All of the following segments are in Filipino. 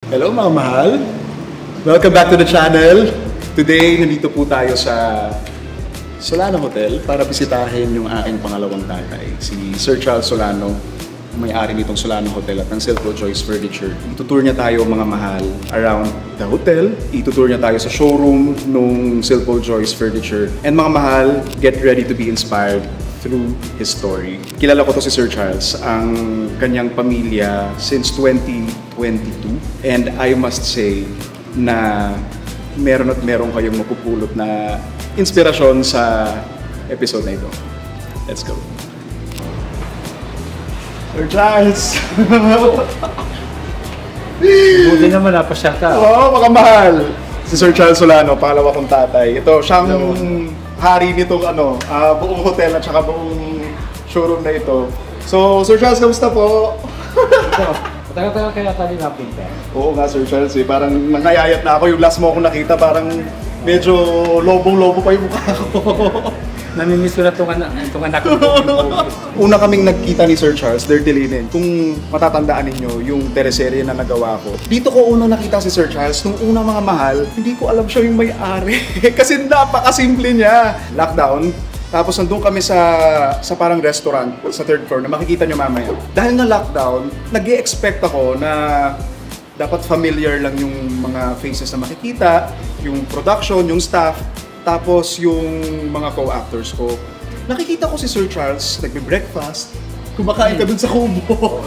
Hello mga mahal! Welcome back to the channel! Today, nandito po tayo sa Solano Hotel para bisitahin yung aking pangalawang tatay, si Sir Charles Solano, may-ari nitong Solano Hotel at ng Silpo Joyce Furniture. Itutour niya tayo mga mahal around the hotel, itutour niya tayo sa showroom nung Silpo Joyce Furniture. And mga mahal, get ready to be inspired through his story. Kilala ko to si Sir Charles, ang kanyang pamilya since 2022. And I must say na meron kayong mapupulot na inspirasyon sa episode na ito. Let's go! Sir Charles! Buti naman napasya ka. Oo, mga mahal! Si Sir Charles Solano, pangalawa kong tatay. Ito, siyang hari nitong buong hotel at saka buong showroom na ito. So, Sir Charles, kamusta po? Matagal-tagal kaya tayo napunta. Oo nga, Sir Charles, eh. Parang nangayayat na ako. Yung last mo akong nakita, parang medyo lobong-lobo pa yung mukha ko. Namimiss ko na itong anak ko. Una kaming nagkita ni Sir Charles, Dirty Linen. Kung matatandaan ninyo, yung teleserye na nagawa ko. Dito ko unang nakita si Sir Charles. Nung unang mga mahal, hindi ko alam siya yung may-ari. Kasi napakasimple niya. Lockdown. Tapos nandun kami sa parang restaurant sa third floor na makikita nyo mamaya. Dahil na lockdown, nag-i-expect ako na dapat familiar lang yung mga faces na makikita, yung production, yung staff, tapos yung mga co-actors ko. Nakikita ko si Sir Charles, nagbe-breakfast, kumakain ka dun sa kubo.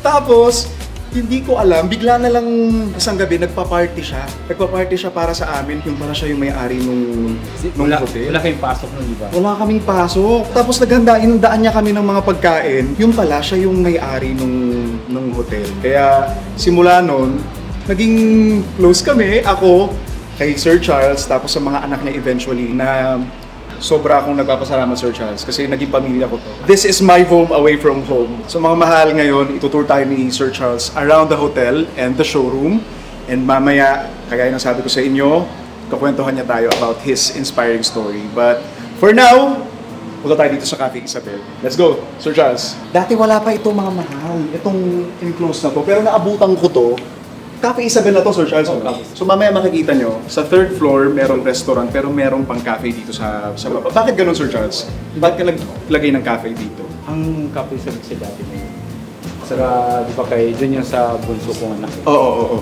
Tapos, hindi ko alam, bigla na lang isang gabi nagpa-party siya. Nagpa-party siya para sa amin, yung para siya yung may-ari nung hotel. Wala kayong pasok nun, di ba? Wala kaming pasok. Tapos inundaan niya kami ng mga pagkain. Yung pala siya yung may-ari nung hotel. Kaya simula nun, naging close kami, ako, kay Sir Charles, tapos sa mga anak niya eventually na sobra akong nagpapasalamat, Sir Charles, kasi naging pamilya ko to. This is my home away from home. So mga mahal, ngayon, itutour tayo ni Sir Charles around the hotel and the showroom. And mamaya, kagaya ng sabi ko sa inyo, kakwentuhan niya tayo about his inspiring story. But for now, punta tayo dito sa Cafe Isabel. Let's go, Sir Charles. Dati wala pa ito mga mahal, itong enclosed na to, pero naabutan ko to. Cafe Isabel na to, Sir Charles. Oh, so mamaya makikita nyo, sa third floor merong restaurant pero merong pang cafe dito sa baba. Bakit ganun, Sir Charles? Bakit ka naglagay ng cafe dito? Ang kape sa dati na yun. Saka, di ba kayo, dun yung sa bunso kong anak. Oo.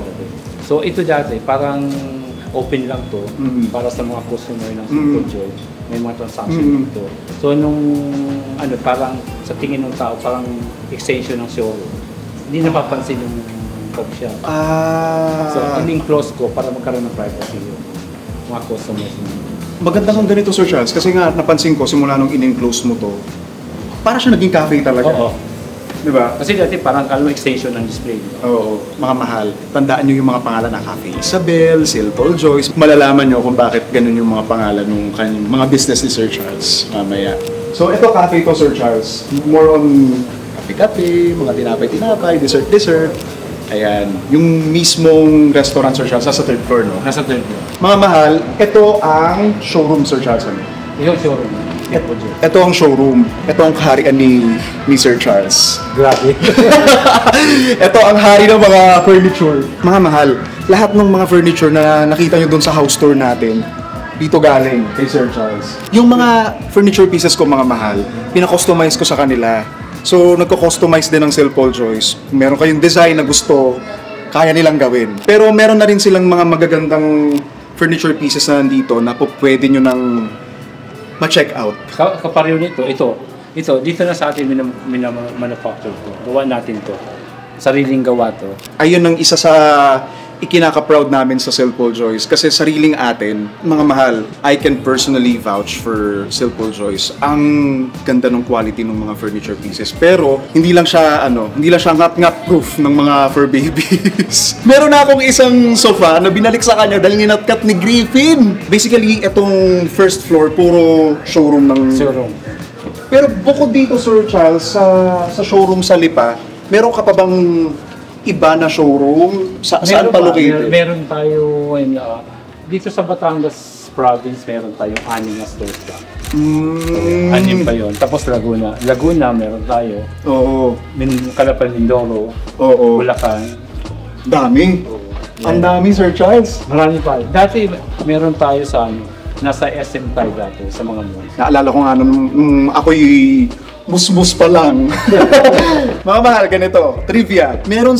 So ito dati, parang open lang to para sa mga customer ng Silpo Joy. May mga transaction dito. So nung parang sa tingin ng tao, parang extension ng showroom. Hindi napapansin yung siya. So, in-close ko para magkaroon ng privacy yung mga customers. Maganda kang ganito, Sir Charles, kasi nga napansin ko simula nung in-enclose mo to, para siya naging cafe talaga. Oo. Di ba? Kasi dati parang kalmo extension ng display. Diba? Oo. Mga mahal, tandaan nyo yung mga pangalan ng Cafe Isabel, Silpo Joyce. Malalaman nyo kung bakit ganun yung mga pangalan ng kanyang mga business ni Sir Charles mamaya. So, ito cafe to, Sir Charles. More on kape-kape, mga tinapay-tinapay, dessert. Ayan, yung mismong restaurant, Sir Charles, nasa third floor, no? Nasa third floor. Mga mahal, ito ang showroom, Sir Charles. Yung showroom. Ito ang showroom. Ito ang kaharian ni Sir Charles. Grabe. Ito ang hari ng mga furniture. Mga mahal, lahat ng mga furniture na nakita nyo dun sa house tour natin, dito galing kay Sir Charles. Yung mga furniture pieces ko, mga mahal, pina-customize ko sa kanila. So, nagko-customize din ng Silpo Joyce. Meron kayong design na gusto, kaya nilang gawin. Pero meron na rin silang mga magagandang furniture pieces na nandito na pwede nyo nang ma-check out. Kapareho nito, ito, dito na sa atin manufacture to. Gawa natin to. Sariling gawa to. Ayun ang isa sa ikinaka-proud namin sa Silpo Joyce kasi sariling atin, mga mahal, I can personally vouch for Silpo Joyce. Ang ganda ng quality ng mga furniture pieces, pero hindi lang siya ngat-ngat proof ng mga fur babies. Meron na akong isang sofa na binalik sa kanya dahil ninatkat ni Griffin. Basically, itong first floor puro showroom ng Showroom. Pero bukod dito, Sir Charles, sa showroom sa Lipa, meron ka pa bang iba na showroom? Saan pa located? Meron tayo, dito sa Batangas province, meron tayong 6 na stores lang. Anim pa yun. Tapos Laguna meron tayo. Oo. Calapan, Mindoro, Oo. Bulacan. Dami. Ang dami, Sir Charles. Marami pa. Dati, meron tayo sa nasa SM tayo dati, sa mga mall. Naalala ko nga nung ako'y musmus pa lang. Mga mahal, ganito, trivia. Meron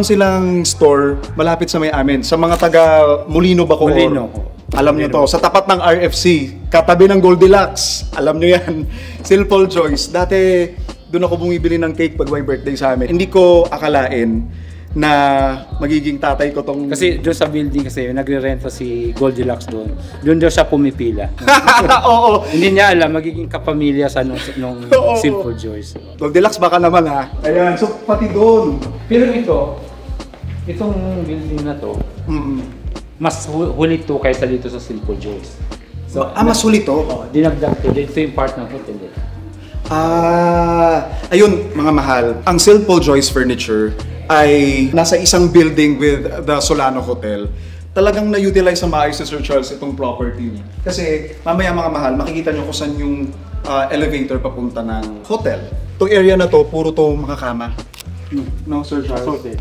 silang store malapit sa may amin. Sa mga taga Molino, Bacoor. Molino. Alam niyo to, sa tapat ng RFC, katabi ng Goldilocks. Alam niyo yan. Silpol Joyce. Dati, doon ako bumibili ng cake pag may birthday sa amin. Hindi ko akalain na magiging tatay ko tong... Kasi doon sa building kasi nagre-renta si Goldilocks doon. Doon daw siya pumipila. Oo. Hindi niya alam, magiging kapamilya sa nung Simple Joyce. Goldilocks baka naman ha. Ayan, so pati doon. Pero itong building na to, mas huli to kaysa dito sa Simple Joyce. So, mas huli to? Dinagdag to. Ito yung part ng hotel. Ayun mga mahal. Ang Silpol Joyce Furniture ay nasa isang building with the Solano Hotel. Talagang na-utilize sa maayos si Sir Charles itong property. Kasi mamaya mga mahal, makikita nyo kung saan yung elevator papunta ng hotel. Itong area na to, puro to mga kama. No, Sir Charles?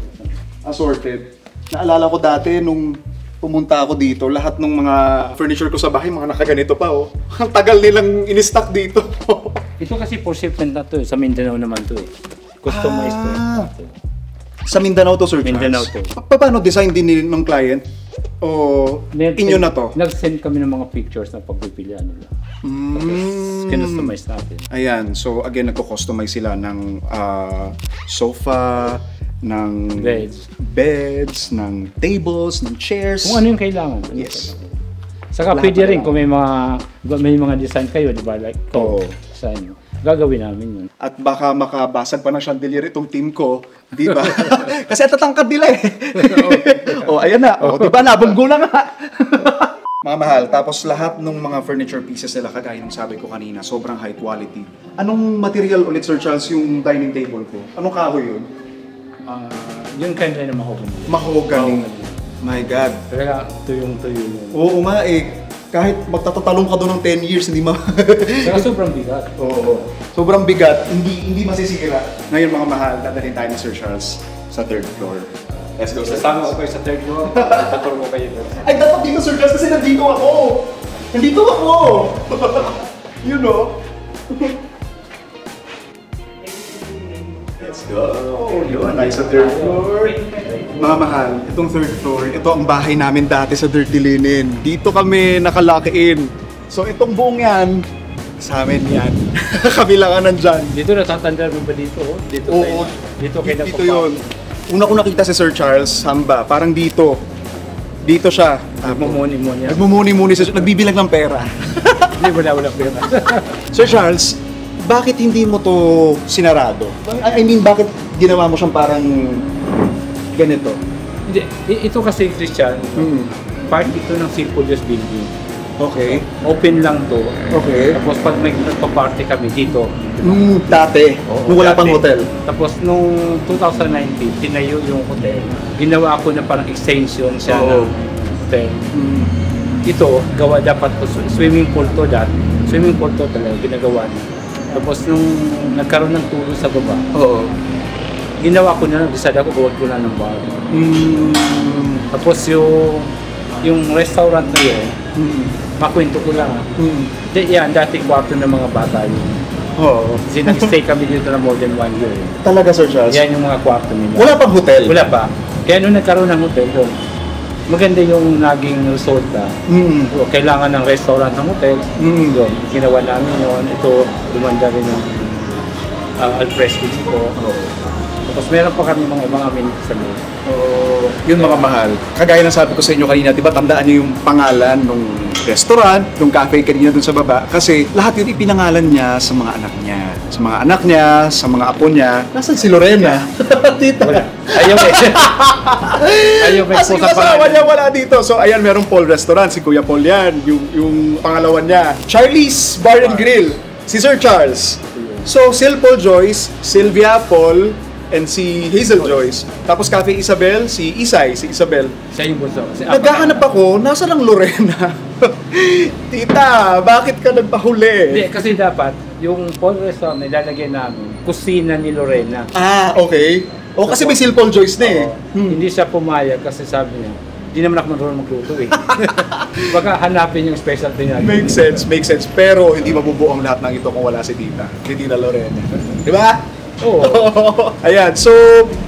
Assorted. Naalala ko dati nung pumunta ako dito, lahat ng mga furniture ko sa bahay, mga nakaganito pa oh. Ang tagal nilang in-stock dito. Ito kasi for shipment na to, sa Mindanao naman to eh. Customized to. Sa Mindanao to, Sir Charles? Mindanao to. Paano design din ng client? O inyo na to? Nag-send kami ng mga pictures na pagpipilian nila. Kinustomize natin. Ayan, so again, nagko-customize sila ng sofa, ng beds, ng tables, ng chairs. Kung ano yung kailangan. Yes. Saka pwede rin kung may mga design kayo, di ba? Like design. Gagawin namin yun. At baka makabasag pa ng chandelier itong team ko, di ba? Kasi tatangkad nila eh. Ayan na. Di ba? Nabunggo na nga. Mga mahal, tapos lahat ng mga furniture pieces nila, kagaya ng sabi ko kanina, sobrang high quality. Anong material ulit, Sir Charles, yung dining table ko? Anong kahoy yun? Yung kind na mahogany. Mahogany. My God. Kaya tuyong-tuyo yun. Oo nga eh. Kahit magtatatalong ka doon ng 10 years, hindi Saka sobrang bigat. Oo. Sobrang bigat, hindi masisira. Ngayon mga mahal, dadalhin tayo ni Sir Charles sa 3rd floor. Let's go. Sasama ko kayo sa 3rd floor. Taturo ko kayo doon. Ay, dapat dito Sir Charles kasi nandito ako. Nandito ako. You know. Let's go. Yun, nice sa 3rd floor. Mga mahal, itong 3rd floor, ito ang bahay namin dati sa Dirty Linen. Dito kami nakalock in. So itong buong yan, sa amin yan. Kabilangan nandyan. Dito natatanda mo ba dito? Dito Oo. Dito kayo Dito yun. Una ko nakita si Sir Charles Samba, parang dito. Dito siya. Nagmumuni-muni. Nagmumuni-muni siya. Nagbibilang ng pera. Hindi, wala pera. Sir Charles, bakit hindi mo to sinarado? I mean, bakit ginawa mo siyang parang ganito? Hindi, ito kasi Christian, part ito ng Simple Joyce building. Okay. Open lang to. Okay. Tapos pag may nagpa-party kami dito. Dati, nung wala pang hotel. Tapos nung 2019, tinayo yung hotel. Ginawa ko na parang extension siya ng hotel. Ito, gawa dapat to, swimming pool to dati. Swimming pool to talaga, ginagawa niya. Tapos nung nagkaroon ng tulo sa baba, ginawa ko na, decide ako, gawad ko na ng bar. Tapos yung restaurant na yun, makwento ko lang. Yan, dating kwarto ng mga bata yun. Kasi nag-stay kami dito na more than 1 year. Talaga, Sir Charles? Yan yung mga kwarto nila. Wala pang hotel? Wala pa. Kaya nung nagkaroon ng hotel doon, maganda yung naging resulta. So, kailangan ng restaurant ng hotel. Yun, ginawa namin yun. Ito, lumanda rin yung alfresco dito. Tapos meron pa kami mga ibang amenities sa loob. Yun mga mahal. Kagaya ng sabi ko sa inyo kanina, di ba tandaan niyo yung pangalan ng restaurant, ng cafe kanina dun sa baba. Kasi lahat yun ipinangalan niya sa mga anak niya. Sa mga anak niya, sa mga apo niya. Nasaan si Lorena? Tita. Ayaw eh. Ayaw eh. Kasi kasawa niya wala dito. So ayan, merong Paul Restaurant. Si Kuya Paul yan. Yung pangalawan niya. Charlie's Bar and Grill. Si Sir Charles. So, Paul Joyce, Sylvia, Paul, and si Hazel Joyce. Tapos Cafe Isabel, si Isay, si Isabel. Siya yung bunso. Naghahanap ako, nasa lang Lorena? Tita, bakit ka nagpahuli? Hindi, kasi dapat, yung Paul Restaurant na ilalagay namin, kusina ni Lorena. Okay. O kasi may Silpol Joyce na eh. Hindi siya pumayag kasi sabi niya, hindi naman ako marunong magluto eh. Baka hanapin yung specialty niya. Makes sense, makes sense. Pero hindi mabubuo ang lahat ng ito kung wala si Tita Lorena. Di ba? Oo. Ayan, so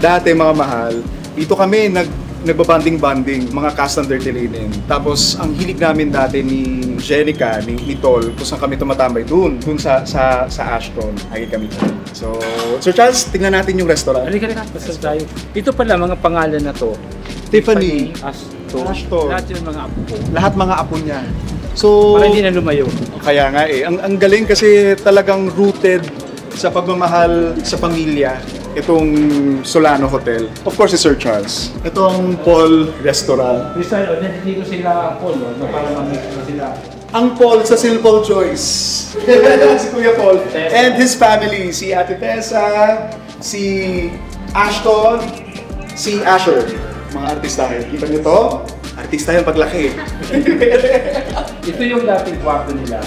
dati mga mahal, dito kami nagbabanding-banding, mga cast ng Dirty Linen. Tapos ang hilig namin dati ni Jenica, ni Tol, kung saan kami tumatambay dun sa Ashton. Lagi kami dun. So, Sir Charles, tingnan natin yung restaurant. Halika, basta tayo. Ito pala, mga pangalan na to. Tiffany, Ashton. Lahat yung mga apo ko. Lahat mga apo niya. So, Para hindi na lumayo. kaya nga eh, ang galing kasi talagang rooted sa pagmamahal sa pamilya itong Solano Hotel. Of course, si Sir Charles. Ito ang Paul Restaurant. Crystal, nandito sila Paul, no? Para mamit sila. Ang Paul sa Silpol Joyce. Si Kuya Paul. And his family. Si Ate Tessa, si Ashton, si Asher. Mga artistahin. Kita niyo to? Artista yan paglaki. Ito yung dating kwarto nila.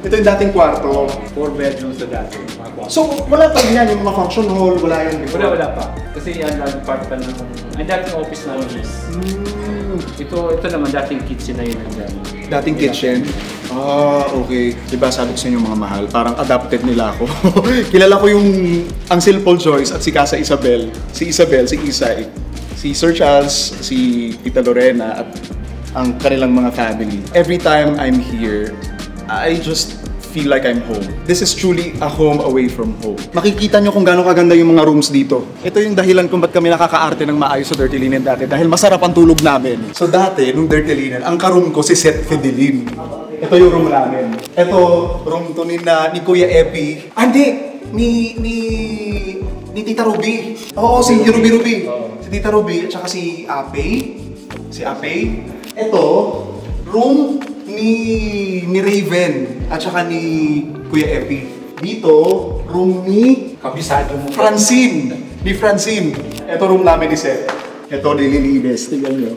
Ito yung dating kwarto. 4 bedrooms na dati. Mga kwarto. So, wala pa yan yung mga function hall, wala yan before? Wala pa. Kasi yan lagi part pa ng... Ang dating office namin is... Ito naman dating kitchen na yun nandiyan. Dating kitchen? Okay. Diba sabi ko sa inyo mga mahal, parang adapted nila ako. Kilala ko yung ang Silpol Joyce at si Casa Isabel. Si Isabel, si Isay. Si Sir Charles, si Tita Lorena at ang kanilang mga family. Every time I'm here, I just feel like I'm home. This is truly a home away from home. Makikita nyo kung gaano kaganda yung mga rooms dito. Ito yung dahilan kung ba't kami nakakaarte ng maayos sa Dirty Linen dati. Dahil masarap ang tulog namin. So dati, nung Dirty Linen, ang ka-room ko si Seth Fidelin. Ito yung room namin. Ito, room to ni Kuya Epi. Hindi! Ni Tita Ruby. Oo, si Ruby. Si Tita Ruby at saka si Apey. Si Apey. Ito, room ni Raven at saka ni Kuya Epi. Dito, room ni Kabisado mo. Francine. Ni Francine. Ito room namin ni Seth. Ito, nililinis. Tingnan nyo.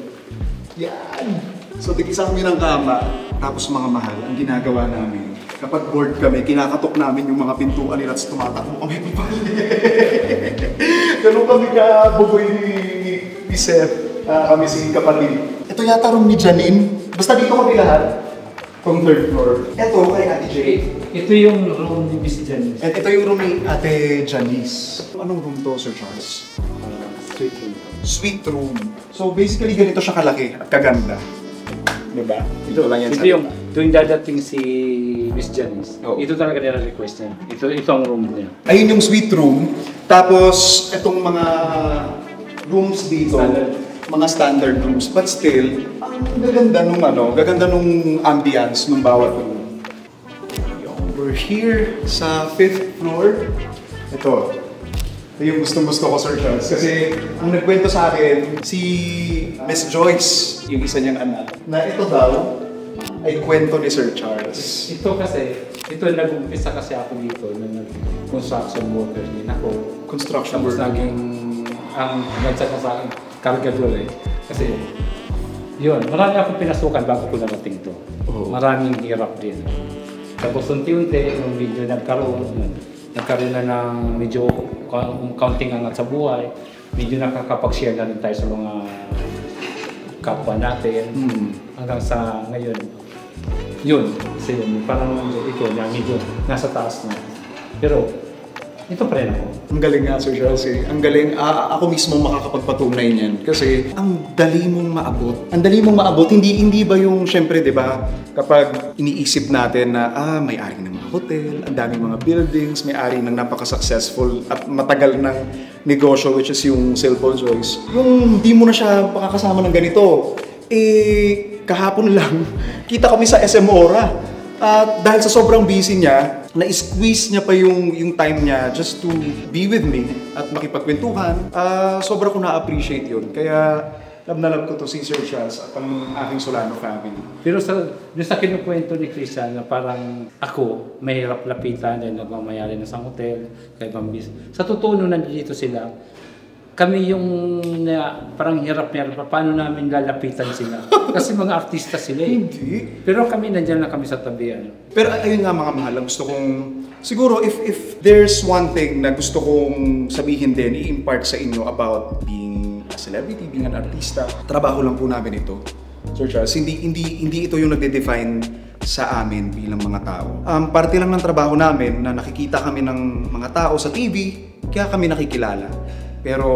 Yan. So, tig-isa kami ng kama. Tapos mga mahal, ang ginagawa namin. Kapag bored kami, kinakatok namin yung mga pintuan nila at tumatakbo kami Ganun kami ka-bugoy ni Seth. Kami si kapatid. Ito yata room ni Janine. Basta dito kami lahat. From third floor. Ito kay Ate Jay. Ito yung room ni Miss Janice. At ito yung room ni Ate Janice. Anong room to, Sir Charles? Suite room. Suite room. So basically ganito siya kalaki at kaganda. Diba? Ito lang yan Ito yung tuwing dadating si Miss Janice. Oh. Ito talaga nila request niya. Ito ang room niya. Ayun yung suite room. Tapos itong mga rooms dito. Mga standard rooms, but still, ang gaganda nung ambience nung bawat room. We're here sa 5th floor. Ito yung gustong-gusto ko, Sir Charles. Kasi ang nagkwento sa akin, si Miss Joyce, yung isa niyang anak, na ito daw ay kwento ni Sir Charles. Ito nag-umpisa kasi ako dito na construction worker din ako. Construction Tapos worker. ang nagsaka sa akin, kargador eh. Kasi, yun, marami akong pinasukan bago ko narating to. Oh. Maraming hirap din. Tapos unti-unti, nung medyo nagkaroon na ng medyo counting angat sa buhay, medyo nakakapag-share na rin tayo sa mga kapwa natin. Hanggang sa ngayon, yun. Kasi yun, parang ito na medyo nasa taas na. Pero, ito pa rin ako. Ang galing nga, Sir Charles eh. Ang galing. Ako mismo makakapagpatunay niyan. Kasi ang dali mong maabot. Ang dali mong maabot. Hindi ba yung, syempre, di ba, kapag iniisip natin na, may-ari ng mga hotel, ang daming mga buildings, may-ari ng napaka-successful at matagal ng negosyo, which is yung Silpol Joyce. Yung di mo na siya pakakasama ng ganito, kahapon lang, kita kami sa SM Ora. At dahil sa sobrang busy niya, na-squeeze niya pa yung time niya just to be with me at makipagkwentuhan. Sobra ko na-appreciate yun. Kaya love na love ko to si Sir Charles at ang aking Solano family. Pero sa kinukwento ni Christian na parang ako, mahirap lapitan dahil nagmamayari na sa hotel, kay Bambis. Sa totoo nung nandito sila, kami yung parang hirap paano namin lalapitan sila. Kasi mga artista sila eh. Hindi. Pero kami nandiyan lang kami sa tabi. Pero ayun nga mga mahal, gusto kong, siguro if there's one thing na gusto kong sabihin din, i-impart sa inyo about being a celebrity, being an artista, trabaho lang po namin ito. Sir Charles, hindi ito yung nagde-define sa amin bilang mga tao. Parte lang ng trabaho namin na nakikita kami ng mga tao sa TV, kaya kami nakikilala. Pero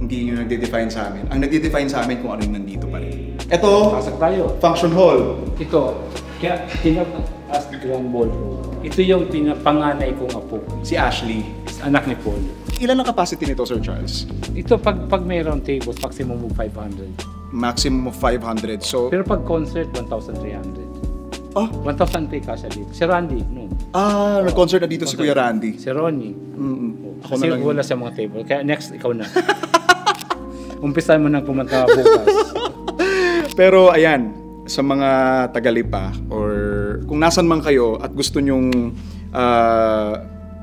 hindi yung nagde-define sa amin. Ang nagde-define sa amin kung ano yung nandito pa rin. Ito, pasok tayo. Function Hall. Ito, kaya as the Grand Ballroom. Ito yung panganay kong apo. Si Ashley. Anak ni Paul. Ilan ang capacity nito, Sir Charles? Ito, pag mayroong tables, maximum of 500. Maximum of 500. So, pero pag concert, 1,300. ah, 1,000 pay kasha dito. Si Randy, no? nag-concert na dito si Kuya Randy. Si Ronnie. Ako Kasi na lang wala sa mga table. Kaya next, ikaw na. Umpisan mo nang pumunta bukas. Pero ayan, sa mga tagalipa or kung nasan man kayo at gusto nyong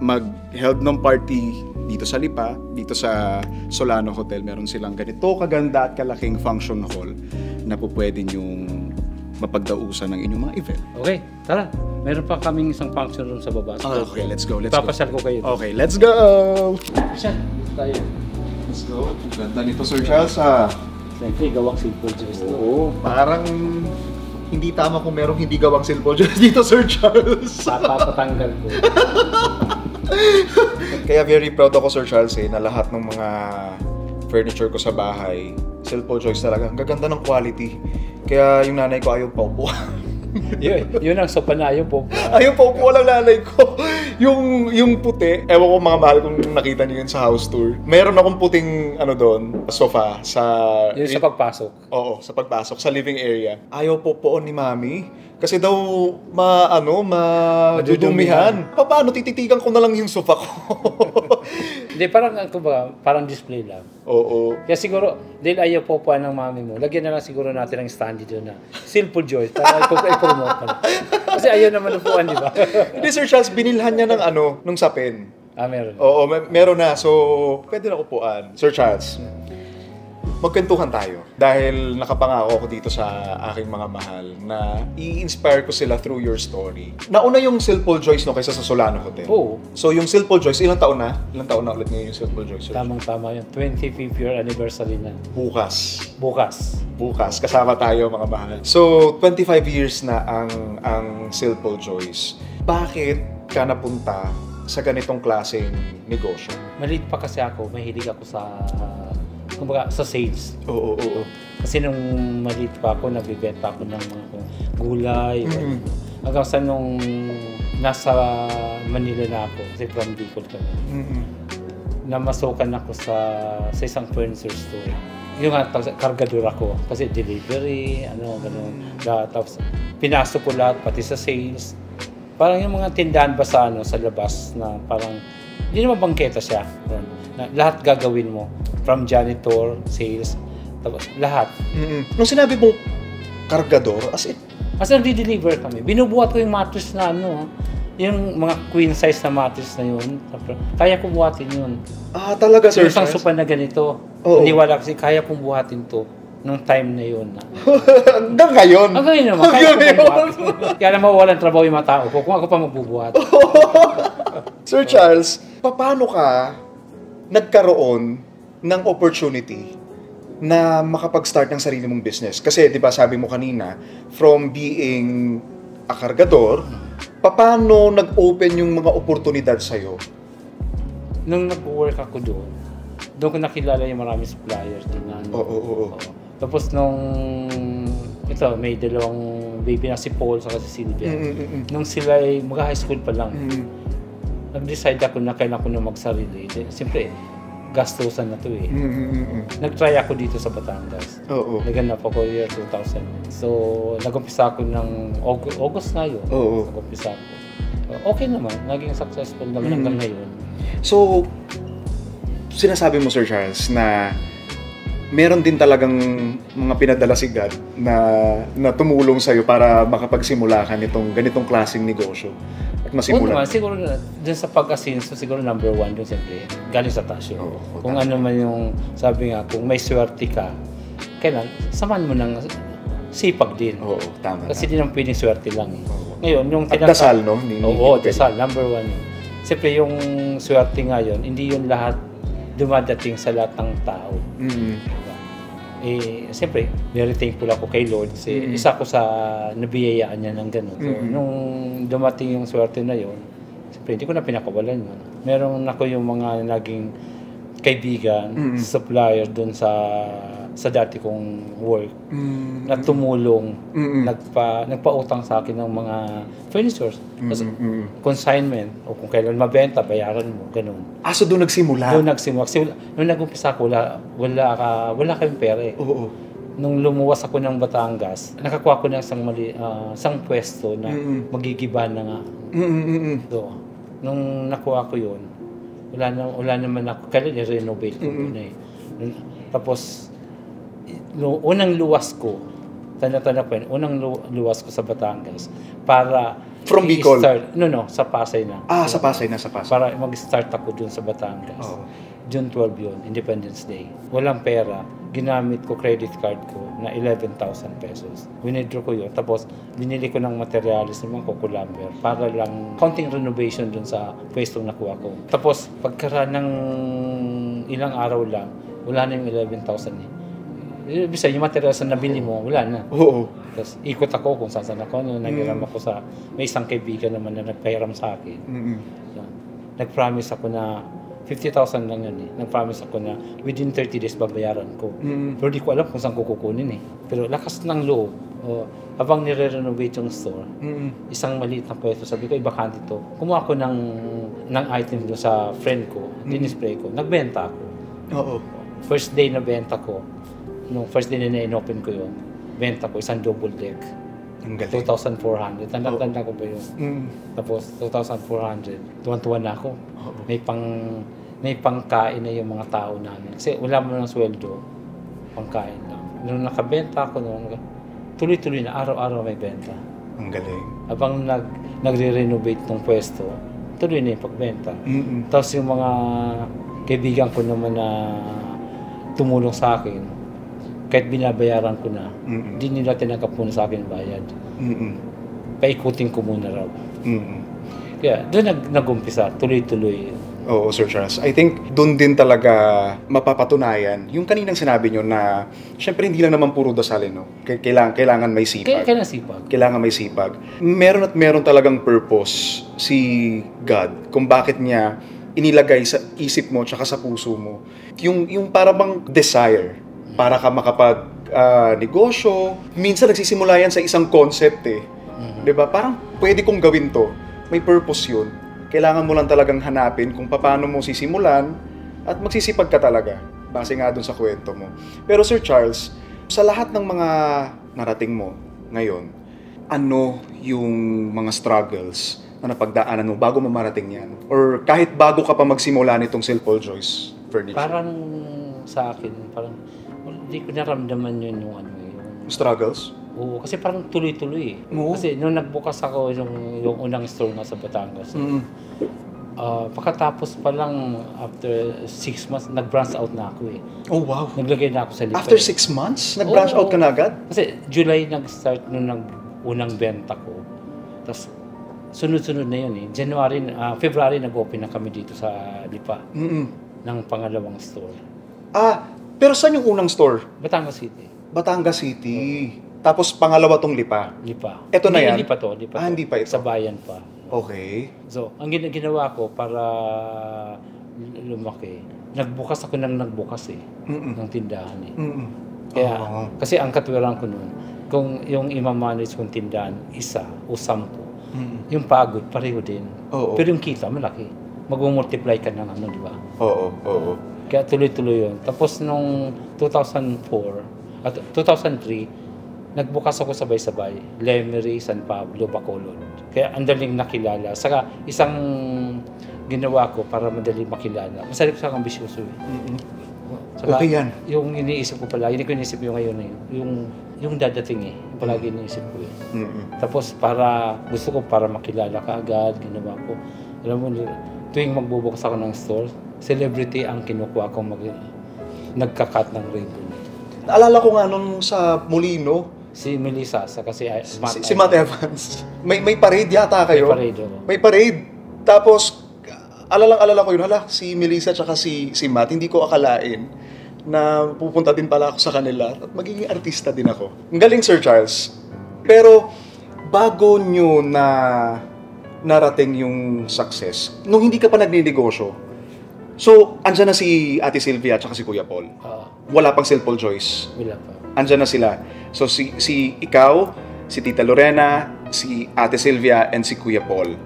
mag-held ng party dito sa Lipa, dito sa Solano Hotel, meron silang ganito kaganda at kalaking function hall na po pwede nyong mapagdausan ng inyong mga event. Okay, tara. Meron pa kaming isang function room sa baba. Okay, let's go. Papasal ko kayo. Okay, let's go! Siya, tayo. Let's go. Ganda nito, Sir Charles. Siyempre, gawang simple juice to. Oo, parang hindi tama kung merong hindi gawang simple juice dito, Sir Charles. Papatanggal ko. Kaya very proud ako, Sir Charles, na lahat ng mga furniture ko sa bahay, Silpo Choice talaga. Ang gaganda ng quality. Kaya yung nanay ko ayaw paupo. Yun ang sopanayo po. Ayaw paupo lang nanay ko. Yung puti, ewan ko mga mahal kung nakita niyo yun sa house tour. Meron akong puting ano sofa sa... Yun sa pagpasok. Oo, sa pagpasok, sa living area. Ayaw popuon ni Mami. Kasi daw madudumihan. Paano tititigan ko na lang yung sofa ko? Hindi, parang display lang. Oo. Kaya siguro, dahil ayaw po ng mami mo, lagyan na lang siguro natin ng stand dito na Silpo Joy para i-promote pa. Kasi ayaw naman upuan, di ba? Hindi, Sir Charles, binilhan niya ng nung sapin. Meron. Oo, meron na. So, pwede na upuan. Sir Charles, magkwentuhan tayo. Dahil nakapangako ako dito sa aking mga mahal na i-inspire ko sila through your story. Nauna yung Silpo Joyce kaysa sa Solano Hotel. Oo. So, yung Silpo Joyce, ilang taon na? Ilang taon na ulit ngayon yung Silpo Joyce? Tamang-tama yun. 25th year anniversary na. Bukas. Kasama tayo, mga mahal. So, 25 years na ang Silpo Joyce. Bakit ka napunta sa ganitong klaseng negosyo? Maliit pa kasi ako. Mahilig ako sa sales. Oo. Kasi nung maliit pa ako, nagbibenta ako ng mga gulay. Hanggang sa nung nasa Manila na ako, kasi from Bicol kami. Namasukan ako sa isang furniture store. Yung nga, kargador ako. Kasi delivery, gano'n. Tapos pinasok ko lahat, pati sa sales. Parang yung mga tindahan ba sa labas na parang, hindi naman bangketa siya. Na lahat gagawin mo. From janitor, sales, tapos lahat. Nung sinabi mong kargador, as in? As in, di-deliver kami. Binubuhat ko yung mattress na yung mga queen size na mattress na yun. Kaya kong buhatin yun. Talaga, Sir? Isang sopa na ganito. Oo. Hindi wala kasi kaya kong buhatin to nung time na yun. Hanggang ngayon? Hanggang ngayon naman. Kaya kong buhatin. Kaya naman walang trabaho yung mga tao ko kung ako pa magbubuhat. Sir Charles, paano ka nagkaroon ng opportunity na makapag-start ng sarili mong business? Kasi, di ba, sabi mo kanina, from being a kargador, paano nag-open yung mga oportunidad sa'yo? Nung nag-work ako doon ko nakilala yung maraming suppliers din na Oo. Tapos may dalawang baby na si Paul sa si Sylvia. Nung sila ay mag-high school pa lang, nag-decide ako na kailangan ko na magsarili. Siyempre, gastusan na to eh. Nag-try ako dito sa Batangas. Oo. Naganap ako year 2000. So, nag-umpisa ako ng August na yun. Oo. Nag-umpisa ako. Okay naman. Naging successful naman hanggang ngayon. So, sinasabi mo, Sir Charles, na meron din talagang mga pinadala si God na tumulong sa'yo para makapagsimula ka nitong ganitong klaseng negosyo. at masimulan? naman, siguro dun sa pag-asinso, siguro number 1 dun siyempre, galing sa taas yun. Kung ano man yung, sabi nga, kung may swerte ka, kailan, samahan mo ng sipag din. Oo, tama. Kasi di naman pwedeng swerte lang. Ngayon, yung at dasal, no? Oo, dasal, number 1 yun. Siyempre, yung swerte nga yun, hindi yun lahat dumadating sa lahat ng tao. Siyempre, very thankful ako kay Lord kasi isa ko sa nabiyayaan niya ng gano'n. So, nung dumating yung swerte na yun, siyempre, hindi ko na pinakawalan yun. Meron ako yung mga naging kaibigan, supplier doon sa dati kong work na tumulong, nagpautang sa akin ng mga furnitures. Consignment, o kung kailan mabenta, bayaran mo, ganun. So doon nagsimula? Doon nagsimula. Kasi nung nag-umpisa ko, wala kaming pera eh. Oo. Nung lumuwas ako ng Batangas, nakakuha ko ng isang pwesto na magigiba na nga. So, nung nakuha ko yun, wala naman ako, kailan i-renovate ko yun eh. Tapos, unang luwas ko, tanda-tanda ko yun, unang luwas ko sa Batangas para from Bicol? Sa Pasay na. Sa Pasay na, sa Pasay. Para mag-start ako dun sa Batangas. June 12 yun, Independence Day. Walang pera, ginamit ko credit card ko na 11,000 pesos. Winidraw ko yun, tapos binili ko ng materialis ng mga kukulamber para lang konting renovation dun sa pwestong nakuha ko. Tapos pagkaraan ng ilang araw lang, wala na yung 11,000 eh. Bisa yung materials na nabili mo, wala na. Oo. Tapos ikot ako kung saan ako. Naghiram ako sa, may isang kaibigan naman na nagpahiram sa akin. Nag-promise ako na 50,000 lang yun eh. Nag-promise ako na within 30 days babayaran ko. Pero di ko alam kung saan ko kukunin eh. Pero lakas ng loob. Habang nire-renovate yung store, isang maliit na pwesto, sabi ko, ibakante to. Kumuha ko ng item doon sa friend ko, dinisplay ko, nagbenta ako. Oo. First day na benta ko, nung first day na in-open ko yun, benta ko isang double deck. Ang galing. 2,400. Tanda ko ba yun? Tapos 2,400. Tuwan-tuwan na ako. May pangkain na yung mga tao namin. Kasi wala mo ng sweldo, pangkain lang. Nung nakabenta ako noon, tuloy-tuloy na, araw-araw may benta. Ang galing. Habang nagre-renovate ng pwesto, tuloy na yung pagbenta. Tapos yung mga kaibigan ko naman na tumulong sa akin, kahit binabayaran ko na, hindi nila tinanggap muna sa akin bayad. Paikutin ko muna raw. Kaya doon nag-umpisa, tuloy-tuloy. Oo, Sir Charles. I think doon din talaga mapapatunayan yung kaninang sinabi nyo na syempre hindi lang naman puro dasalin, no? Kailangan may sipag. Kailangan may sipag. Meron at meron talagang purpose si God kung bakit niya inilagay sa isip mo tsaka sa puso mo yung para bang desire para ka makapag negosyo. Minsan nagsisimula yan sa isang concept eh. 'Di ba? Parang pwede kong gawin to. May purpose 'yun. Kailangan mo lang talagang hanapin kung paano mo sisimulan at magsisipag ka talaga. Base nga dun sa kwento mo. Pero Sir Charles, sa lahat ng mga narating mo ngayon, ano yung mga struggles na napagdaanan mo bago mo marating yan? Or kahit bago ka pa magsimula nitong St. Paul Joyce Furniture? Parang sa akin, parang hindi ko naramdaman yun yung struggles? Oo, kasi parang tuloy-tuloy eh. Kasi nung nagbukas ako yung unang store nga sa Batangas, pagkatapos pa lang, after 6 months, nag-branch out na ako eh. Oh, wow. Naglagay na ako sa lipa. After 6 months? Nag-branch out ka na agad? Kasi July nag-start nung unang benta ko. Tapos sunod-sunod na yun eh. February nag-open na kami dito sa Lipa ng pangalawang store. Pero saan yung unang store? Batangas City. Batangas City. Tapos pangalawa tong Lipa? Lipa. Ito na yan? Hindi pa to. Hindi pa ito? Sa bayan pa. Okay. So, ang ginawa ko para lumaki, nagbukas ako ng ng tindahan eh. Kaya, kasi ang katwiran ko noon, kung yung ima-manage kong tindahan, 1 o 10, yung pagod, pareho din. Pero yung kita, malaki. Mag-multiply ka ng di ba? Oo. Kaya tuloy-tuloy yun. Tapos nung 2004 at 2003, nagbukas ako sabay-sabay. Lemery, San Pablo, Bacolod. Kaya ang daling nakilala. Saka isang ginawa ko para madali makilala. Masarap sa ambisyoso eh. Saka, okay yan. Yung iniisip ko pala, hindi ko iniisip yung ngayon na yun. yung dadating palagi iniisip ko Mm-mm. Tapos gusto ko para makilala ka agad, ginawa ko. Alam mo, tuwing magbubukas ako ng store, celebrity ang kinukuha ko nagka-cut ng ribbon. Naalala ko nga nung sa Molino, Si Melissa, si Matt Evans. May parade yata kayo? May parade, May parade. Tapos, alala ko yun, si Melissa tsaka si Matt, hindi ko akalain na pupunta din pala ako sa kanila at magiging artista din ako. Ang galing, Sir Charles. Pero, bago nyo na narating yung success, nung hindi ka pa nagninegosyo, so, andyan na si Ate Sylvia at si Kuya Paul. Wala pang St. Paul Joyce. Wala pa. Andyan na sila. So, si ikaw, si Tita Lorena, si Ate Sylvia, and si Kuya Paul.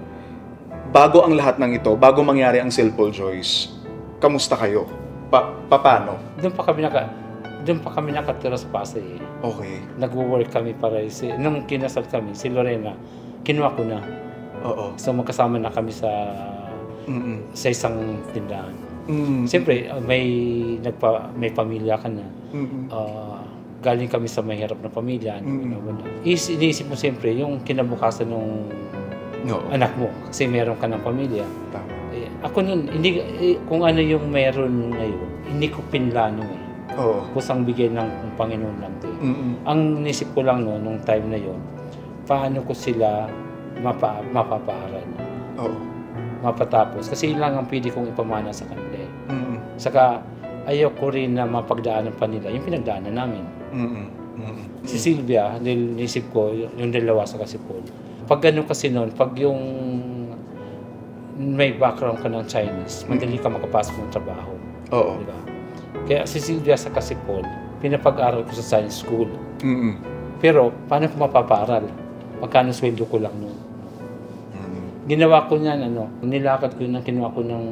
Bago ang lahat ng ito, bago mangyari ang St. Paul Joyce, kamusta kayo? Paano? Doon pa kami nakatira sa Pasay. Okay. Nagwo-work kami para nung kinasal kami, si Lorena, kinuha ko na. Oo. So magkasama na kami sa isang tindahan. Siyempre, may pamilya ka na. Galing kami sa mahirap na pamilya. Iniisip mo siyempre yung kinabukasan ng anak mo kasi meron ka ng pamilya. Ako nun, kung ano yung meron ngayon, hindi ko pinlano Kusang bigay ng Panginoon lang to. Ang nisip ko lang nung time na yon, paano ko sila mapapaaral. Mapatapos. Kasi yun lang ang pwede kong ipamana sa kanila. Saka, ayaw ko rin na mapagdaanan pa nila yung pinagdaanan namin. Si Sylvia, dahil nisip ko, yung dalawa sa si Paul. Pag gano'n kasi noon, pag yung may background ka ng Chinese, madali ka makapasok ng trabaho. Oo. Diba? Kaya si Sylvia sa si Paul, pinapag-aral ko sa science school. Pero, paano ko mapapaaral? Magkano sweldo ko lang noon? Ginawa ko niyan, nilakad ko na kinuha ko ng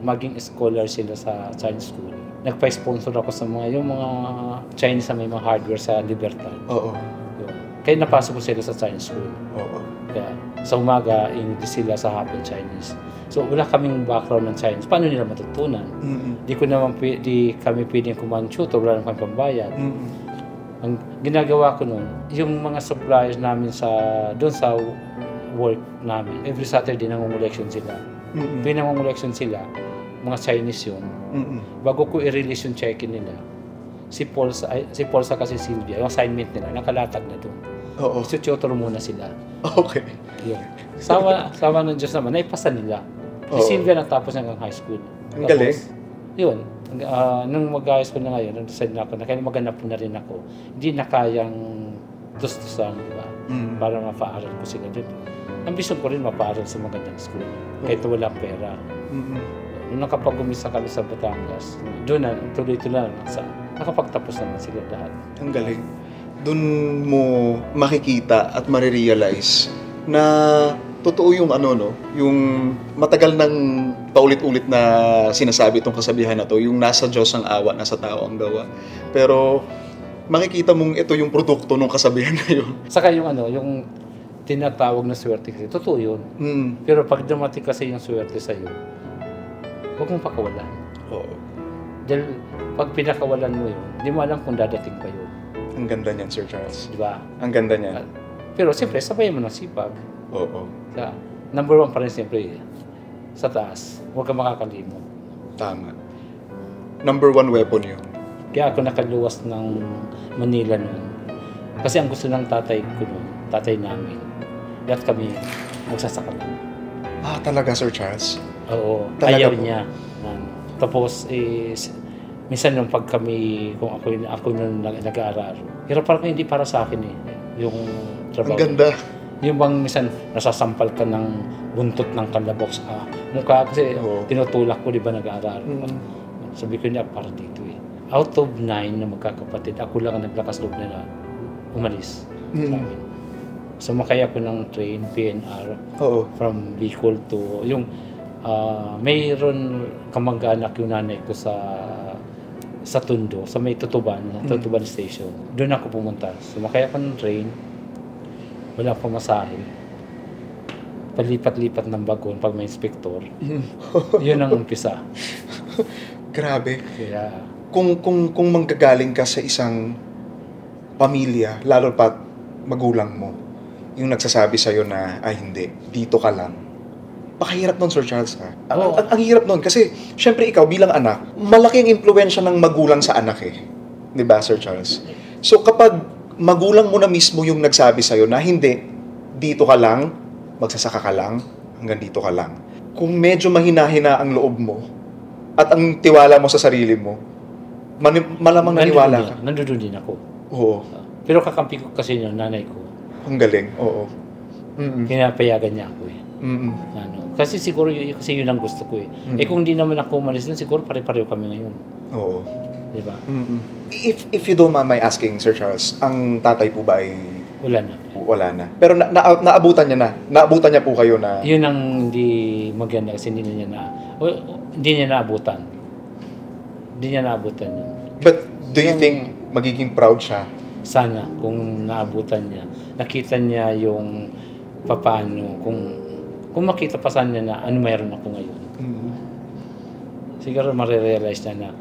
maging scholar sila sa science school. Nagpa-sponsor ako sa yung mga Chinese na may mga hardware sa Libertad. Oo. Kaya napasok ko sila sa science school. Oo. Kaya sa umaga, English sila, sa hapon Chinese. So wala kaming background ng Chinese. Paano nila matutunan? Di kami pwedeng tutor, wala naman kami pambayad. Ang ginagawa ko noon, yung mga suppliers namin doon sa work namin, every Saturday nangong-election sila. Tuwing nangong-election sila, mga Chinese yun. Bago ko i-release yung check-in nila, si Paul sa kasi Sylvia, yung assignment nila, nakalatag na doon. Oo. Tutor muna sila. Okay. Yun. Sawa ng Diyos naman, naipasa nila. Si Sylvia natapos hanggang high school. Ang galing. Yun. Nung mag-high school na ngayon, nag-decide na ako na kaya maganap na rin ako. Hindi na kayang tustusan, diba? Para mapaaral ko sila doon. Ambisyon ko rin mapaaral sa magandang school. Kahit walang pera. Nung nakapag-umisa kami sa Batangas, doon na, tuloy-tuloy nakapagtapos naman sila lahat. Ang galing. Doon mo makikita at marirealize na totoo yung yung matagal nang paulit-ulit na sinasabi itong kasabihan na to, yung nasa Diyos ang awa, nasa tao ang gawa. Pero makikita mong ito yung produkto ng kasabihan na yun. Saka yung tinatawag na swerte kasi, totoo yun. Pero pag dumating kasi yung swerte sa'yo, huwag mong pakawalan. Oo. Dahil pag pinakawalan mo yun, hindi mo alam kung dadating pa yun. Ang ganda niyan, Sir Charles. Diba? Ang ganda niyan. Pero siyempre, sabayan mo ng sipag. Oo. Number one pa rin siyempre, sa taas, huwag kang makakalimot. Tama. Number one weapon yun. Kaya ako nakaluwas ng Manila noon. Kasi ang gusto ng tatay ko noon, tatay namin, lahat kami magsasaka lang. Talaga, Sir Charles? Oo, Talaga ayaw po? niya. Tapos, minsan nung pag kami, kung ako nung nag-aaral, hirap parang hindi para sa akin yung trabaho. Ang ganda. Yung bang minsan nasasampal ka ng buntot ng kalabok sa mukha kasi tinutulak ko, di ba, nag-aaral. Sabi ko niya, para dito Out of 9 na magkakapatid, ako lang ang naglakas loob nila umalis sa amin. Sumakay ako ng train, PNR, from Bicol to, mayroon kamag-anak yung nanay ko sa Tondo, sa may Tutuban Station. Doon ako pumunta. Sumakay ako ng train, wala pamasahe. Palipat-lipat ng bagon pag may inspektor. Yun ang umpisa. Grabe. Kaya, Kung manggagaling ka sa isang pamilya, lalo pat magulang mo, yung nagsasabi sa'yo na, ay hindi, dito ka lang. Pakahirap nun, Sir Charles, ha? Ang hirap nun, kasi, syempre ikaw bilang anak, malaking impluwensya ng magulang sa anak eh. 'Di ba, Sir Charles? So, kapag magulang mo na mismo yung nagsabi sa'yo na, hindi, dito ka lang, magsasaka ka lang, hanggang dito ka lang. Kung medyo mahina-hina ang loob mo, at ang tiwala mo sa sarili mo, malamang naniwala ka. Nandoon din ako. Oo. Pero kakampi ko kasi yung nanay ko. Ang galing, oo. Pinapayagan niya ako eh. Kasi siguro kasi yun ang gusto ko eh. Eh kung hindi naman ako umalis dun, siguro pare-pareho kami ngayon. Oo. Diba? If you don't mind my asking, Sir Charles, ang tatay po ba ay... Wala na. Wala na. Pero naabutan niya na. Naabutan niya po kayo na... Yun ang hindi maganda kasi hindi niya naabutan. Hindi niya naabutan yun. But do you think magiging proud siya? Sana kung naabutan niya. Nakita niya yung papaano, kung makita pa sana niya na ano mayroon ako ngayon. Siguro marirealize na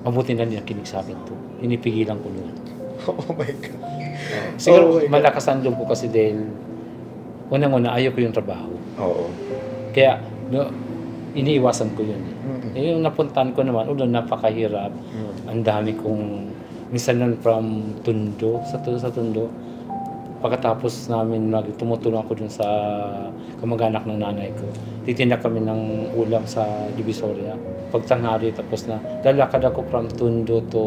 mabuti na niya kinig sa akin to. Inipigilan ko nun. Oh my God. Siguro malakas ang loob ko kasi dahil unang-una ayaw ko yung trabaho. Oo. Kaya iniiwasan ko yun. Yung napuntahan ko naman, napakahirap. Ang dami kong minsan nun from Tondo, sa Tondo. Pagkatapos namin tumutulong ako dun sa kamag-anak ng nanay ko. Titinda kami ng ulam sa Divisoria. Pagtanghali tapos na lalakad ako from Tondo to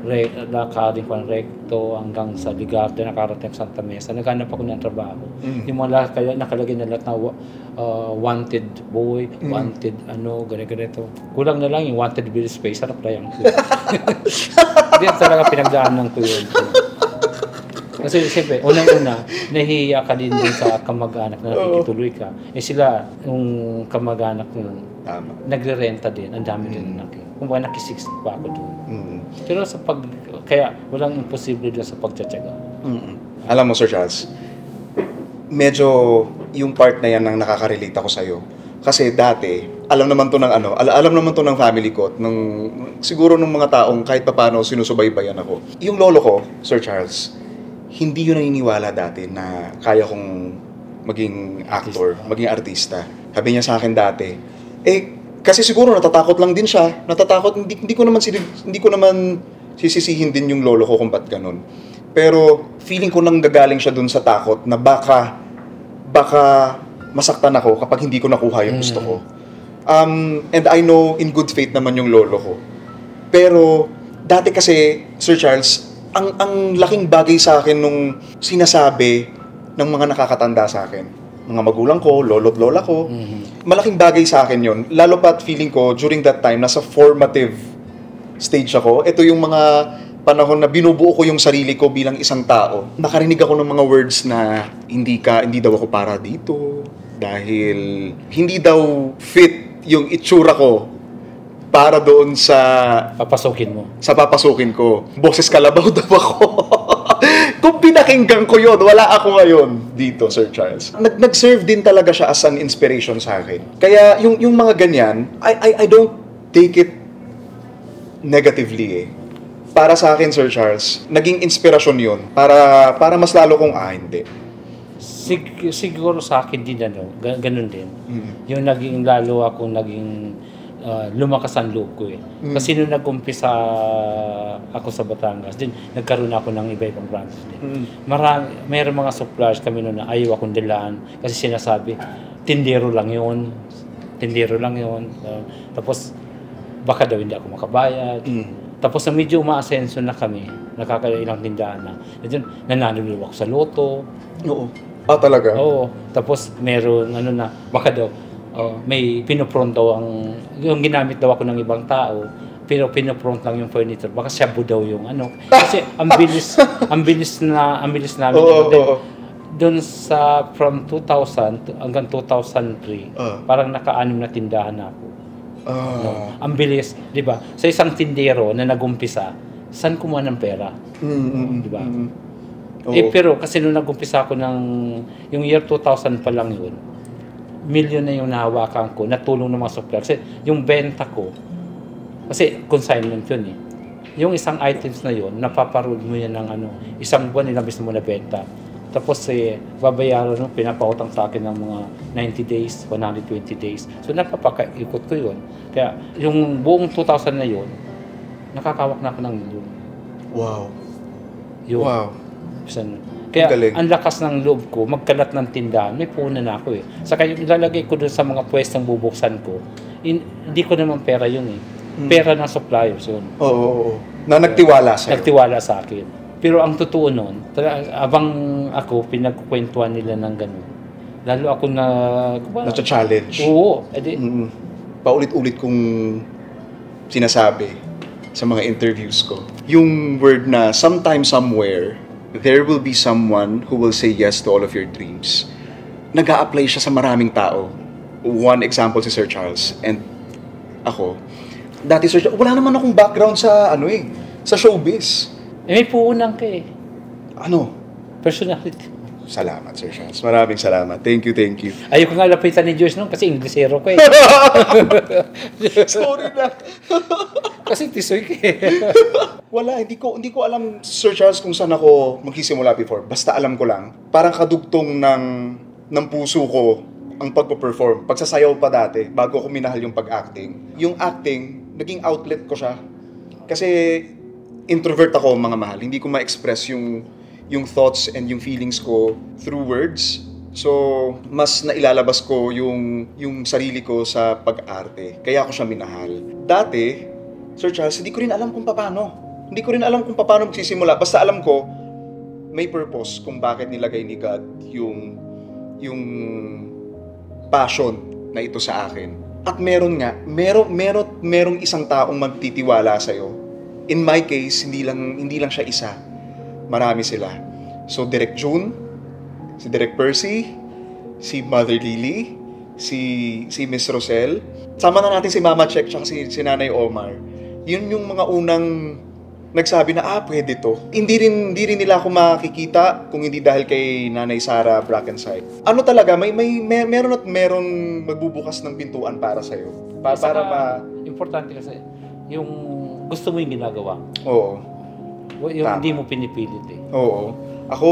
lakadin ko ang Recto hanggang sa Ligarte, nakarating Santa Mesa. Naghanap ako ng trabaho. Yung mga nakalagay na lahat na wanted boy, wanted ganito. Kulang na lang yung wanted bill space. Sarap na yan. Hindi talaga pinagdaanan ko yun. Kasi siyempre, unang-una, nahihiya ka din sa kamag-anak na nakikituloy ka. Eh sila, yung kamag-anak yun, nagre-renta din. Ang dami din kung ba nakisix pa ako doon. Pero kaya walang imposible doon sa pagtsatsaga. Alam mo, Sir Charles, medyo yung part na yan ang nakaka-relate ako sa'yo. Kasi dati, alam naman to ng family ko, siguro ng mga taong kahit papaano sinusubaybayan ako. Yung lolo ko, Sir Charles, hindi yun naniniwala dati na kaya kong maging actor, maging artista. Sabi niya sa akin dati, kasi siguro natatakot lang din siya. Natatakot, hindi ko naman sisisihin din yung lolo ko kung ba't ganun. Pero feeling ko nang gagaling siya dun sa takot na baka masaktan ako kapag hindi ko nakuha yung gusto ko. And I know in good faith naman yung lolo ko. Pero dati kasi, Sir Charles, ang laking bagay sa akin nung sinasabi ng mga nakakatanda sa akin. Mga magulang ko, lolo't lola ko. Malaking bagay sa akin yon. Lalo pat feeling ko, during that time, nasa formative stage ako. Ito yung mga panahon na binubuo ko yung sarili ko bilang isang tao. Nakarinig ako ng mga words na hindi daw ako para dito. Dahil hindi daw fit yung itsura ko para doon sa... Papasukin mo. Sa papasukin ko. Boses kalabaw daw ako. Kung pinakinggan ko yun, wala ako ngayon dito, Sir Charles. Nag-serve din talaga siya as an inspiration sa akin. Kaya yung mga ganyan, I don't take it negatively eh. Para sa akin, Sir Charles, naging inspirasyon yun para mas lalo kong, hindi. Siguro sa akin din, ganun din. Yung lalo akong naging lumakas ang loob ko eh. Kasi nung nag-umpisa ako sa Batangas, din nagkaroon ako ng iba-ibang branches din. Mayroon mga suppliers kami noon na ayaw akong dilaan kasi sinasabi, tindero lang yun. Tapos, baka daw hindi ako makabayad. Tapos na medyo umaasenso na kami, nakakailang tindahan na. Nananalo ako sa loto. Oo. Talaga? Oo. Tapos meron, baka daw, may pinopront daw yung ginamit daw ako ng ibang tao, pero pinopront lang yung furniture. Baka shabu daw yung Kasi ang bilis namin. Doon sa from 2000 hanggang 2003, parang naka-anim na tindahan na ako. Ang bilis, di ba? Sa isang tindero na nagumpisa, saan kumuha ng pera? Di ba? Pero kasi nung nagumpisa ako yung year 2000 pa lang yun, milyon na yung nahawakan ko, natulong ng mga supplier. Kasi yung benta ko, kasi consignment yun eh. yung isang items na yon, napaparod mo yan ng isang buwan nilabis mo na benta. Tapos babayaran mo, pinapautang sa akin ng mga 90 days, 120 days. So napapakaikot ko yun. Kaya yung buong 2,000 na yun, nakakawak na ako ng milyon. Wow. Yun. Wow. Kaya Galing. ang lakas ng loob ko, magkalat ng tindahan, may punan na ako Saka yung ilalagay ko doon sa mga pwestong bubuksan ko, hindi ko naman pera yun Pera ng suppliers yun. Oo. Na nagtiwala sa'yo. Nagtiwala sa akin. Pero ang totoo nun, abang ako, pinagkukwentuhan nila ng gano'n. Lalo ako na-challenge. Oo. Paulit-ulit kong sinasabi sa mga interviews ko. Yung word na sometime, somewhere, there will be someone who will say yes to all of your dreams. Nag-a-apply siya sa maraming tao. One example si Sir Charles. And ako, dati Sir Charles, wala naman akong background sa sa showbiz. May puunang ka Ano? Personality. Salamat, Sir Charles. Maraming salamat. Thank you. Ayoko nga lapitan ni Joyce kasi Inglesero ko Sorry na. Kasi tisoy ka Wala, hindi ko alam, Sir Charles, kung saan ako magsisimula before. Basta alam ko lang, parang kadugtong ng puso ko ang pagpo-perform. Pagsasayaw pa dati, bago ko minahal yung pag-acting. Yung acting, naging outlet ko siya. Kasi introvert ako, mga mahal. Hindi ko ma-express yung thoughts and yung feelings ko through words. So, mas nailalabas ko yung sarili ko sa pag-arte. Kaya ako siya minahal. Dati, Sir Charles, hindi ko rin alam kung paano. Hindi ko rin alam kung paano magsisimula. Basta alam ko, may purpose kung bakit nilagay ni God yung passion na ito sa akin. At merong isang taong magtitiwala sa'yo. In my case, hindi lang siya isa. Marami sila. So, Direk June, si Direk Percy, si Mother Lily, si Miss Rosel. Sama na natin si Mama Check at si Nanay Omar. Yun yung mga unang nagsabi na, pwede to. Hindi rin nila ako makikita kung hindi dahil kay Nanay Sara Brackenside. Ano talaga, meron magbubukas ng pintuan para sa'yo. Importante kasi, yung gusto mo yung ginagawa. Oo. Yung hindi mo pinipilit Oo. Ako,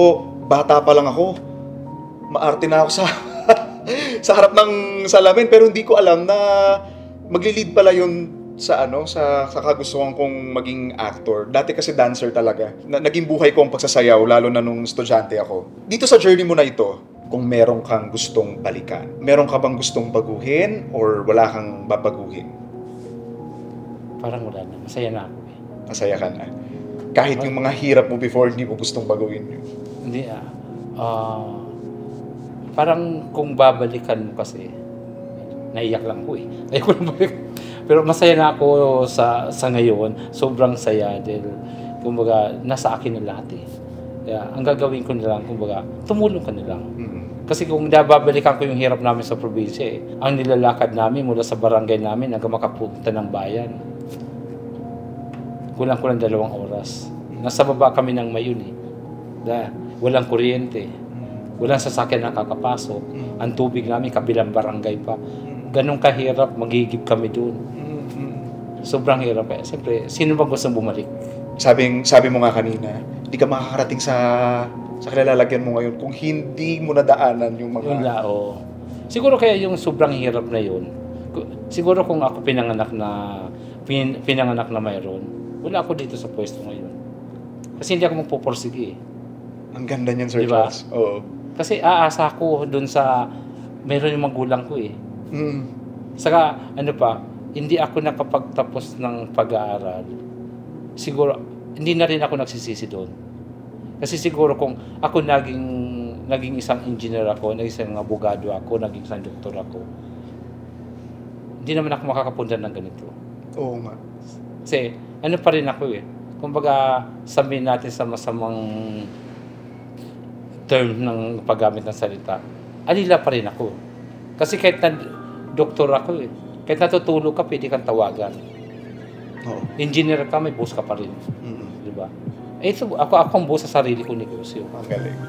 bata pa lang ako. Maarte na ako sa harap ng salamin, pero hindi ko alam na magli-lead pala yun sa kagustuhan kong maging actor. Dati kasi dancer talaga. Naging buhay ko ang pagsasayaw, lalo na nung estudyante ako. Dito sa journey mo na ito, kung meron kang gustong balikan, meron ka bang gustong baguhin or wala kang babaguhin? Parang wala na. Masaya na ako Masaya ka na. Kahit yung mga hirap mo before, hindi mo gustong baguhin yun. Hindi parang kung babalikan mo kasi, naiyak lang ko Ayoko na balik. Pero masaya na ako sa ngayon. Sobrang saya dahil kumbaga nasa akin na lahat Kaya ang gagawin ko na lang, kumbaga, tumulong ka na lang. Kasi kung babalikan ko yung hirap namin sa probinsya ang nilalakad namin mula sa barangay namin hanggang makapunta ng bayan. Kulang-kulang 2 oras. Nasa baba kami ng Mayon walang kuryente. Walang sasakyan na kakapasok. Ang tubig namin kabilang barangay pa. Ganun kahirap, magigib kami doon. Sobrang hirap Siyempre, sino ba gustong bumalik? Sabi mo nga kanina, hindi ka makakarating sa kinalalagyan mo ngayon kung hindi mo nadaanan yung mga... Siguro kaya yung sobrang hirap na yun, siguro kung ako pinanganak na mayroon, wala ako dito sa pwesto ngayon. Kasi hindi ako magpupursige Ang ganda niyan, Sir Charles. Oo. Kasi aasa ko dun sa mayroon yung magulang ko Saka hindi ako nakapagtapos ng pag-aaral. Siguro hindi na rin ako nagsisisi doon. Kasi siguro kung ako naging isang engineer ako, naging isang abogado ako, naging isang doktor ako, hindi naman ako makakapunta ng ganito. Oo nga. Kasi pa rin ako Kumbaga, sabihin natin sa masamang term ng paggamit ng salita, alila pa rin ako. Kasi kahit na doktor ako kahit natutulog ka, pwede kang tawagan. Oo. Engineer ka, may boss ka pa rin. Diba? Ako ang boss sa sarili kong negosyo. Ang galing.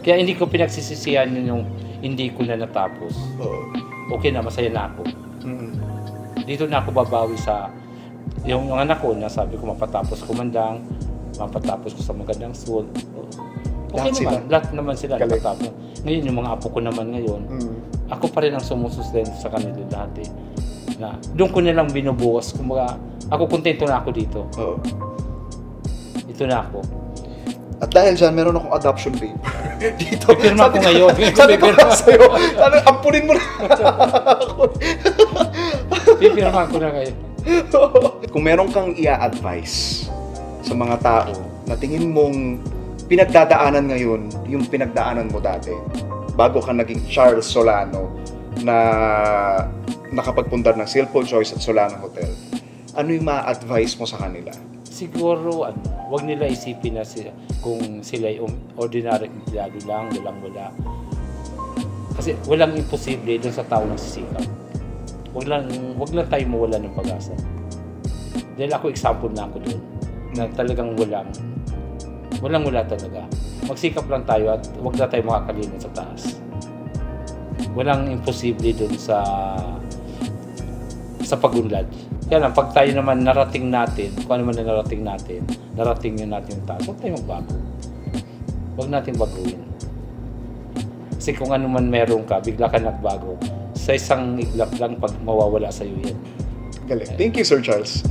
Kaya hindi ko pinagsisisihan yung hindi ko na natapos. Oo. Okay na, masaya na ako. Dito na ako babawi sa yung anak ko, nasabi ko mapatapos kumandang, mapatapos ko sa magandang school. Okay lahat naman sila napatapos. Ngayon, yung mga apo ko naman ngayon, ako pa rin ang sumusustento sa kanila dati. Na, doon ko nilang binubuhos. Kumbaga, ako kontento na ako dito. Oo. Ito na ako. At dahil dyan, meron akong adoption paper dito. Pipirma ko ngayon. Sabi ko na sa'yo, ampunin mo na ako. Pipirma ko na ngayon. Kung meron kang i-advise sa mga tao na tingin mong pinagdadaanan ngayon yung pinagdaanan mo dati, bago ka naging Charles Solano na nakapagpundar ng Silpo Joyce at Solano Hotel, ano yung ma-advise mo sa kanila? Siguro, wag nila isipin na kung sila ay ordinary empleyado lang, wala. Kasi walang imposible dun sa tao ng sisikap. Wag lang tayo mawala ng pag-asa. Dahil ako, example na ako doon, na talagang wala talaga. Magsikap lang tayo at wag na tayo makakalimot sa taas. Walang imposible doon sa pagunlad. Kaya lang, pag tayo naman narating natin, kung ano man na narating yun natin yung taas, huwag tayo magbago. Huwag natin baguhin. Kasi kung ano man meron ka, bigla ka nagbago. Sa isang iglap lang, pag mawawala sa'yo yan. Galing. Thank you, Sir Charles.